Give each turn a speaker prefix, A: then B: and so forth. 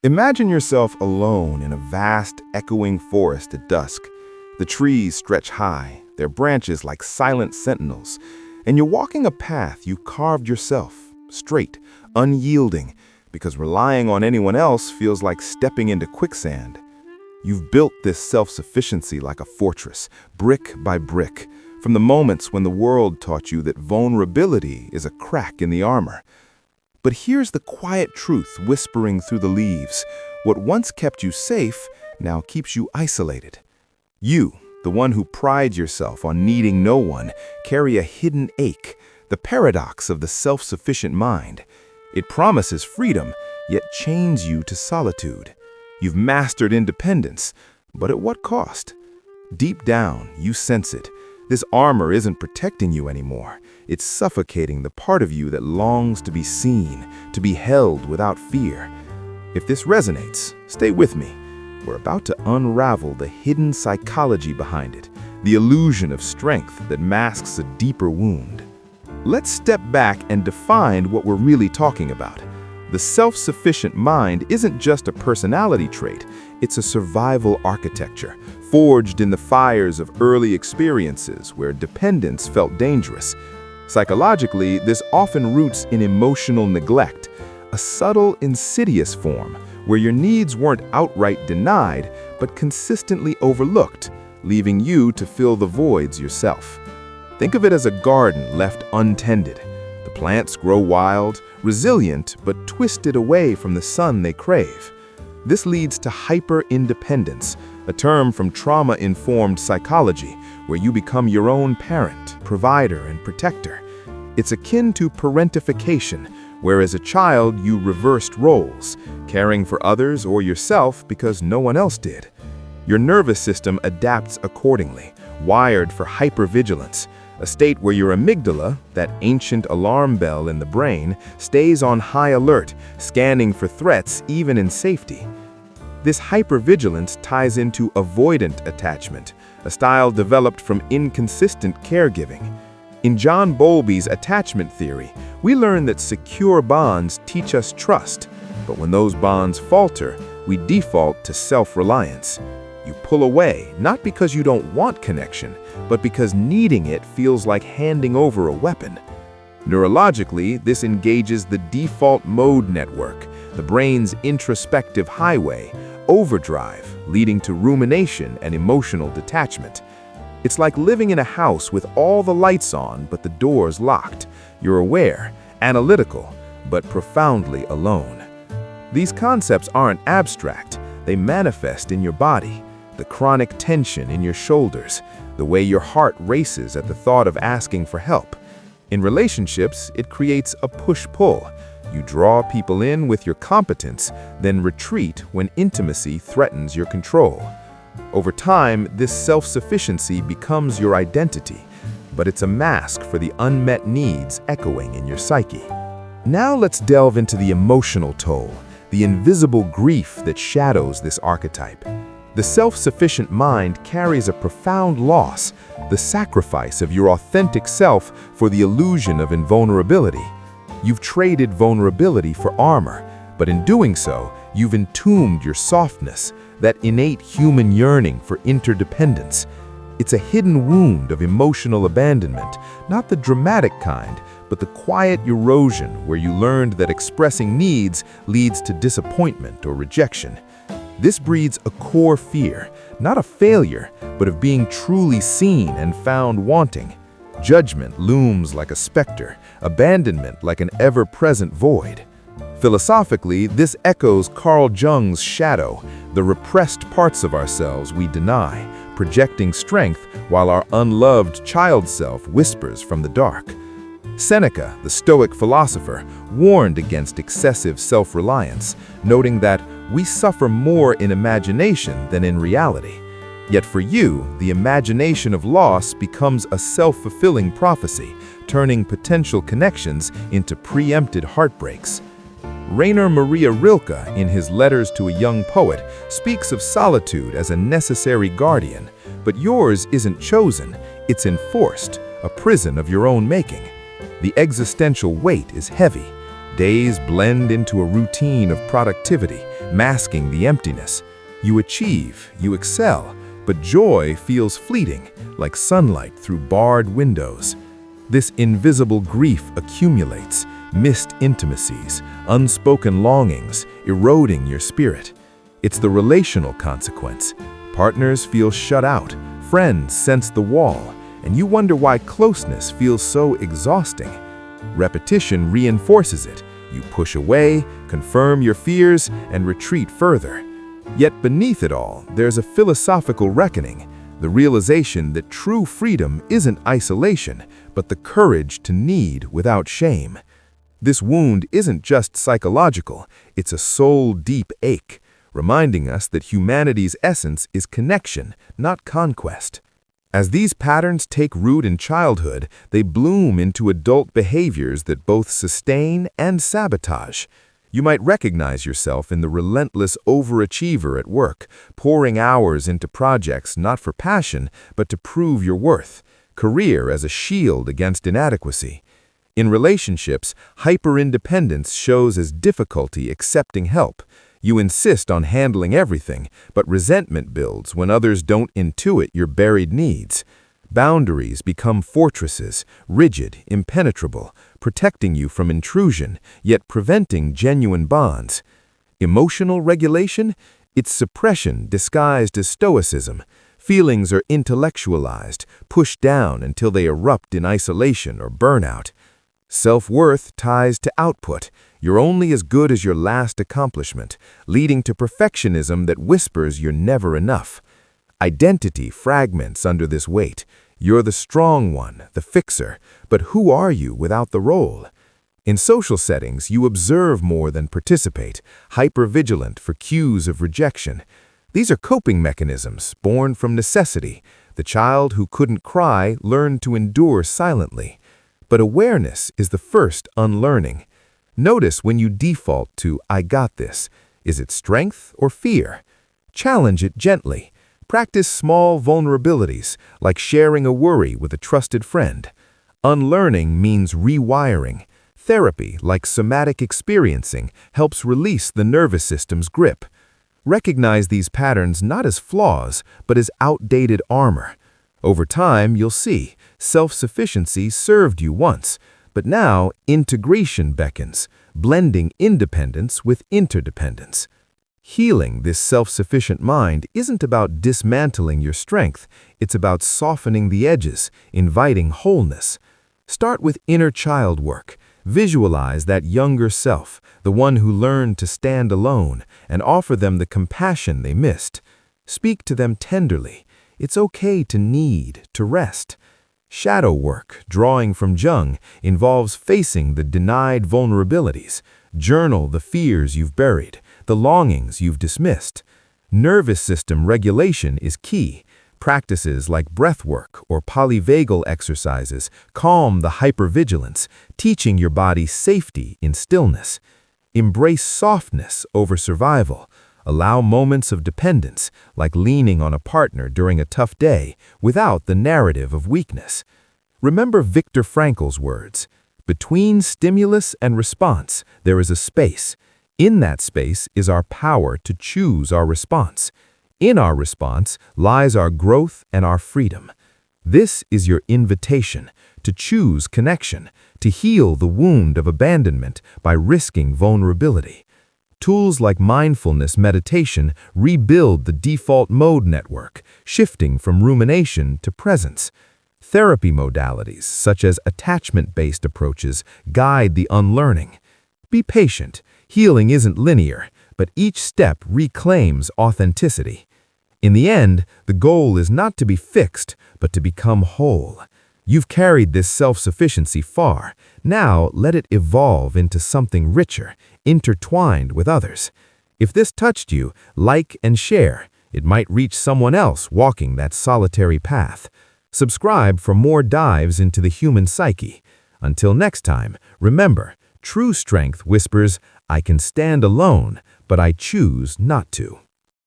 A: Imagine yourself alone in a vast, echoing forest at dusk. The trees stretch high, their branches like silent sentinels, and you're walking a path you carved yourself, straight, unyielding, because relying on anyone else feels like stepping into quicksand. You've built this self-sufficiency like a fortress, brick by brick, from the moments when the world taught you that vulnerability is a crack in the armor. But here's the quiet truth whispering through the leaves. What once kept you safe now keeps you isolated. You, the one who prides yourself on needing no one, carry a hidden ache, the paradox of the self-sufficient mind. It promises freedom, yet chains you to solitude. You've mastered independence, but at what cost? Deep down, you sense it. This armor isn't protecting you anymore. It's suffocating the part of you that longs to be seen, to be held without fear. If this resonates, stay with me. We're about to unravel the hidden psychology behind it, the illusion of strength that masks a deeper wound. Let's step back and define what we're really talking about. The self-sufficient mind isn't just a personality trait, it's a survival architecture, forged in the fires of early experiences where dependence felt dangerous. Psychologically, this often roots in emotional neglect, a subtle, insidious form where your needs weren't outright denied, but consistently overlooked, leaving you to fill the voids yourself. Think of it as a garden left untended. The plants grow wild, resilient, but twisted away from the sun they crave. This leads to hyper-independence, a term from trauma-informed psychology, where you become your own parent, provider, and protector. It's akin to parentification, where as a child you reversed roles, caring for others or yourself because no one else did. Your nervous system adapts accordingly, wired for hypervigilance, a state where your amygdala, that ancient alarm bell in the brain, stays on high alert, scanning for threats even in safety. This hypervigilance ties into avoidant attachment, a style developed from inconsistent caregiving. In John Bowlby's attachment theory, we learn that secure bonds teach us trust, but when those bonds falter, we default to self-reliance. You pull away, not because you don't want connection, but because needing it feels like handing over a weapon. Neurologically, this engages the default mode network, the brain's introspective highway, overdrive, leading to rumination and emotional detachment. It's like living in a house with all the lights on but the doors locked. You're aware, analytical, but profoundly alone. These concepts aren't abstract, they manifest in your body. The chronic tension in your shoulders, the way your heart races at the thought of asking for help. In relationships, it creates a push-pull. You draw people in with your competence, then retreat when intimacy threatens your control. Over time, this self-sufficiency becomes your identity, but it's a mask for the unmet needs echoing in your psyche. Now let's delve into the emotional toll, the invisible grief that shadows this archetype. The self-sufficient mind carries a profound loss, the sacrifice of your authentic self for the illusion of invulnerability. You've traded vulnerability for armor, but in doing so, you've entombed your softness, that innate human yearning for interdependence. It's a hidden wound of emotional abandonment, not the dramatic kind, but the quiet erosion where you learned that expressing needs leads to disappointment or rejection. This breeds a core fear, not of failure, but of being truly seen and found wanting. Judgment looms like a specter, abandonment like an ever-present void. Philosophically, this echoes Carl Jung's shadow, the repressed parts of ourselves we deny, projecting strength while our unloved child self whispers from the dark. Seneca, the Stoic philosopher, warned against excessive self-reliance, noting that we suffer more in imagination than in reality. Yet for you, the imagination of loss becomes a self-fulfilling prophecy, turning potential connections into preempted heartbreaks. Rainer Maria Rilke, in his Letters to a Young Poet, speaks of solitude as a necessary guardian, but yours isn't chosen, it's enforced, a prison of your own making. The existential weight is heavy. Days blend into a routine of productivity, masking the emptiness. You achieve, you excel, but joy feels fleeting, like sunlight through barred windows. This invisible grief accumulates, missed intimacies, unspoken longings, eroding your spirit. It's the relational consequence. Partners feel shut out, friends sense the wall, and you wonder why closeness feels so exhausting. Repetition reinforces it. You push away, confirm your fears, and retreat further. Yet beneath it all, there's a philosophical reckoning, the realization that true freedom isn't isolation, but the courage to need without shame. This wound isn't just psychological, it's a soul-deep ache, reminding us that humanity's essence is connection, not conquest. As these patterns take root in childhood, they bloom into adult behaviors that both sustain and sabotage. You might recognize yourself in the relentless overachiever at work, pouring hours into projects not for passion, but to prove your worth, career as a shield against inadequacy. In relationships, hyper-independence shows as difficulty accepting help. You insist on handling everything, but resentment builds when others don't intuit your buried needs. Boundaries become fortresses, rigid, impenetrable, protecting you from intrusion, yet preventing genuine bonds. Emotional regulation? It's suppression disguised as stoicism. Feelings are intellectualized, pushed down until they erupt in isolation or burnout. Self-worth ties to output. You're only as good as your last accomplishment, leading to perfectionism that whispers you're never enough. Identity fragments under this weight. You're the strong one, the fixer, but who are you without the role? In social settings, you observe more than participate, hyper-vigilant for cues of rejection. These are coping mechanisms born from necessity. The child who couldn't cry learned to endure silently. But awareness is the first unlearning. Notice when you default to "I got this." Is it strength or fear? Challenge it gently. Practice small vulnerabilities, like sharing a worry with a trusted friend. Unlearning means rewiring. Therapy, like somatic experiencing, helps release the nervous system's grip. Recognize these patterns not as flaws, but as outdated armor. Over time, you'll see, self-sufficiency served you once, but now integration beckons, blending independence with interdependence. Healing this self-sufficient mind isn't about dismantling your strength, it's about softening the edges, inviting wholeness. Start with inner child work. Visualize that younger self, the one who learned to stand alone, and offer them the compassion they missed. Speak to them tenderly. It's okay to need, to rest. Shadow work, drawing from Jung, involves facing the denied vulnerabilities. Journal the fears you've buried, the longings you've dismissed. Nervous system regulation is key. Practices like breath work or polyvagal exercises calm the hypervigilance, teaching your body safety in stillness. Embrace softness over survival. Allow moments of dependence, like leaning on a partner during a tough day, without the narrative of weakness. Remember Viktor Frankl's words, "Between stimulus and response, there is a space. In that space is our power to choose our response. In our response lies our growth and our freedom." This is your invitation to choose connection, to heal the wound of abandonment by risking vulnerability. Tools like mindfulness meditation rebuild the default mode network, shifting from rumination to presence. Therapy modalities, such as attachment-based approaches, guide the unlearning. Be patient. Healing isn't linear, but each step reclaims authenticity. In the end, the goal is not to be fixed, but to become whole. You've carried this self-sufficiency far. Now let it evolve into something richer, intertwined with others. If this touched you, like and share. It might reach someone else walking that solitary path. Subscribe for more dives into the human psyche. Until next time, remember, true strength whispers, "I can stand alone, but I choose not to."